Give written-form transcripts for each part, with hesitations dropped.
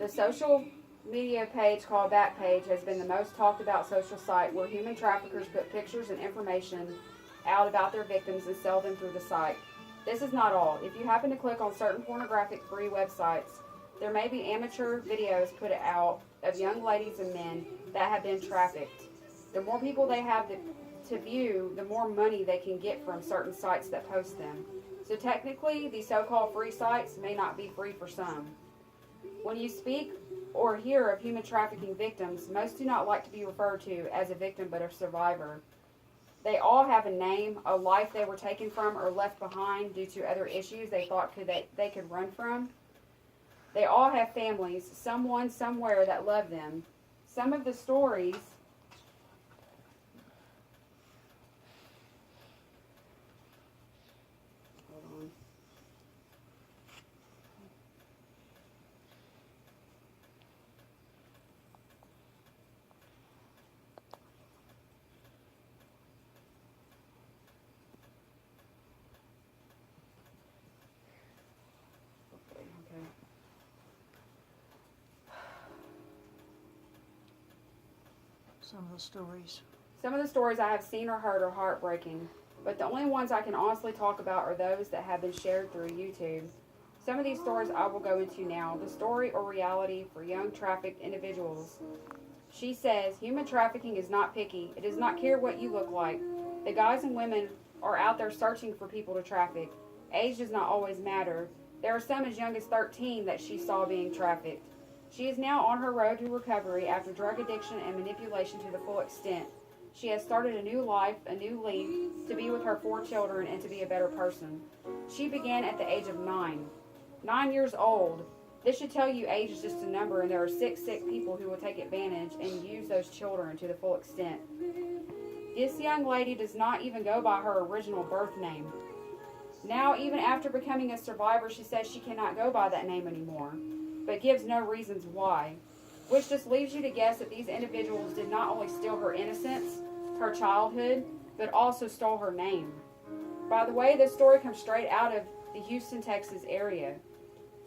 The social media page called Backpage has been the most talked about social site where human traffickers put pictures and information out about their victims and sell them through the site. This is not all. If you happen to click on certain pornographic free websites, there may be amateur videos put out of young ladies and men that have been trafficked. The more people they have to view, the more money they can get from certain sites that post them. So technically, these so-called free sites may not be free for some. When you speak or hear of human trafficking victims, most do not like to be referred to as a victim but a survivor. They all have a name, a life they were taken from or left behind due to other issues they thought they could run from. They all have families, someone somewhere that loved them. Some of the stories Some of the stories I have seen or heard are heartbreaking, but the only ones I can honestly talk about are those that have been shared through YouTube. Some of these stories I will go into now. The story or reality for young trafficked individuals. She says, human trafficking is not picky. It does not care what you look like. The guys and women are out there searching for people to traffic. Age does not always matter. There are some as young as 13 that she saw being trafficked. She is now on her road to recovery after drug addiction and manipulation to the full extent. She has started a new life, a new leaf, to be with her 4 children and to be a better person. She began at the age of 9. 9 years old. This should tell you age is just a number, and there are sick people who will take advantage and use those children to the full extent. This young lady does not even go by her original birth name. Now, even after becoming a survivor, she says she cannot go by that name anymore, but gives no reasons why, which just leaves you to guess that these individuals did not only steal her innocence, her childhood, but also stole her name. By the way, this story comes straight out of the Houston, Texas area,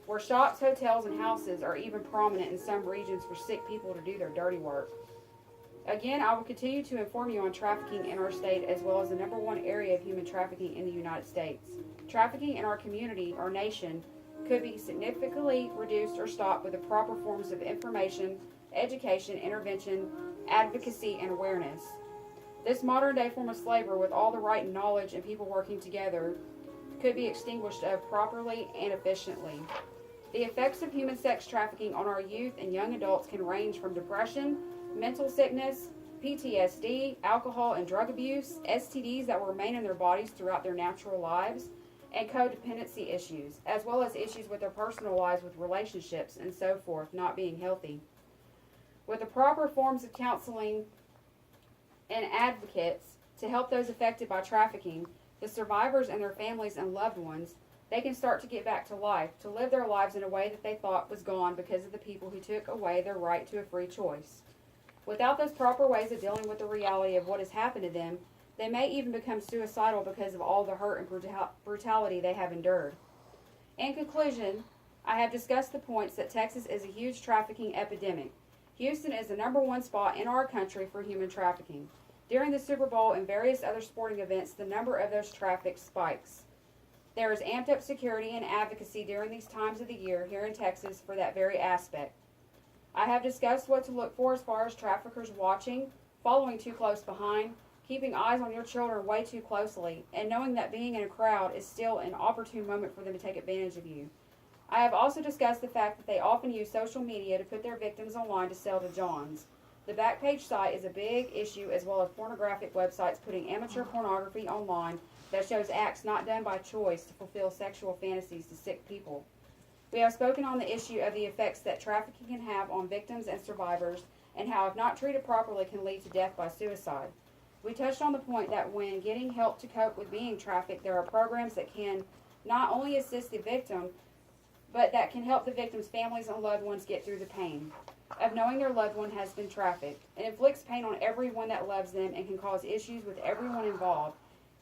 where shops, hotels, and houses are even prominent in some regions for sick people to do their dirty work. Again, I will continue to inform you on trafficking in our state as well as the #1 area of human trafficking in the United States. Trafficking in our community, our nation, could be significantly reduced or stopped with the proper forms of information, education, intervention, advocacy, and awareness. This modern-day form of slavery, with all the right knowledge and people working together, could be extinguished properly and efficiently. The effects of human sex trafficking on our youth and young adults can range from depression, mental sickness, PTSD, alcohol and drug abuse, STDs that will remain in their bodies throughout their natural lives, and codependency issues, as well as issues with their personal lives with relationships and so forth not being healthy. With the proper forms of counseling and advocates to help those affected by trafficking, the survivors and their families and loved ones, they can start to get back to life, to live their lives in a way that they thought was gone because of the people who took away their right to a free choice. Without those proper ways of dealing with the reality of what has happened to them, they may even become suicidal because of all the hurt and brutality they have endured. In conclusion, I have discussed the points that Texas is a huge trafficking epidemic. Houston is the #1 spot in our country for human trafficking. During the Super Bowl and various other sporting events, the number of those trafficked spikes. There is amped up security and advocacy during these times of the year here in Texas for that very aspect. I have discussed what to look for as far as traffickers watching, following too close behind, keeping eyes on your children way too closely, and knowing that being in a crowd is still an opportune moment for them to take advantage of you. I have also discussed the fact that they often use social media to put their victims online to sell to Johns. The Backpage site is a big issue, as well as pornographic websites putting amateur pornography online that shows acts not done by choice to fulfill sexual fantasies to sick people. We have spoken on the issue of the effects that trafficking can have on victims and survivors, and how, if not treated properly, can lead to death by suicide. We touched on the point that when getting help to cope with being trafficked, there are programs that can not only assist the victim, but that can help the victim's families and loved ones get through the pain of knowing their loved one has been trafficked. It inflicts pain on everyone that loves them and can cause issues with everyone involved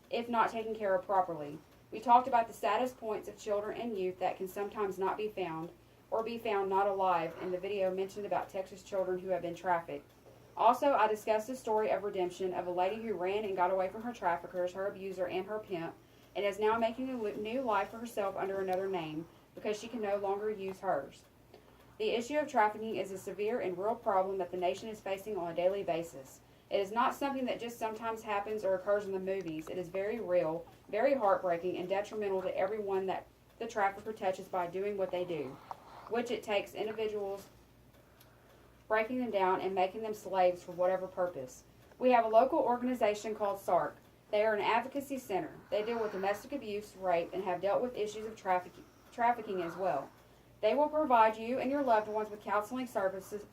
if not taken care of properly. We talked about the saddest points of children and youth that can sometimes not be found, or be found not alive in the video mentioned about Texas children who have been trafficked. Also, I discussed the story of redemption of a lady who ran and got away from her traffickers, her abuser, and her pimp, and is now making a new life for herself under another name because she can no longer use hers. The issue of trafficking is a severe and real problem that the nation is facing on a daily basis. It is not something that just sometimes happens or occurs in the movies. It is very real, very heartbreaking, and detrimental to everyone that the trafficker touches by doing what they do, which it takes individuals breaking them down and making them slaves for whatever purpose. We have a local organization called SARC. They are an advocacy center. They deal with domestic abuse, rape, and have dealt with issues of trafficking as well. They will provide you and your loved ones with counseling services,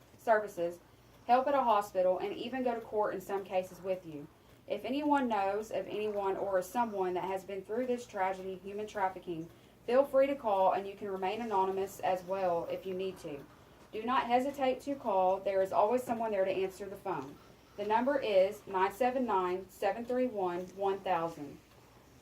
help at a hospital, and even go to court in some cases with you. If anyone knows of anyone or someone that has been through this tragedy, human trafficking, feel free to call, and you can remain anonymous as well if you need to. Do not hesitate to call. There is always someone there to answer the phone. The number is 979-731-1000.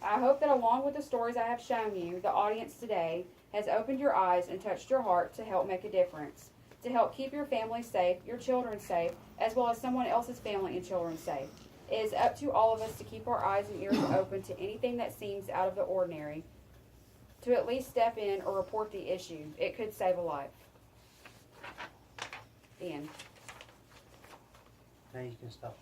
I hope that along with the stories I have shown you, the audience today has opened your eyes and touched your heart to help make a difference, to help keep your family safe, your children safe, as well as someone else's family and children safe. It is up to all of us to keep our eyes and ears open to anything that seems out of the ordinary, to at least step in or report the issue. It could save a life. The end. Now you can stop.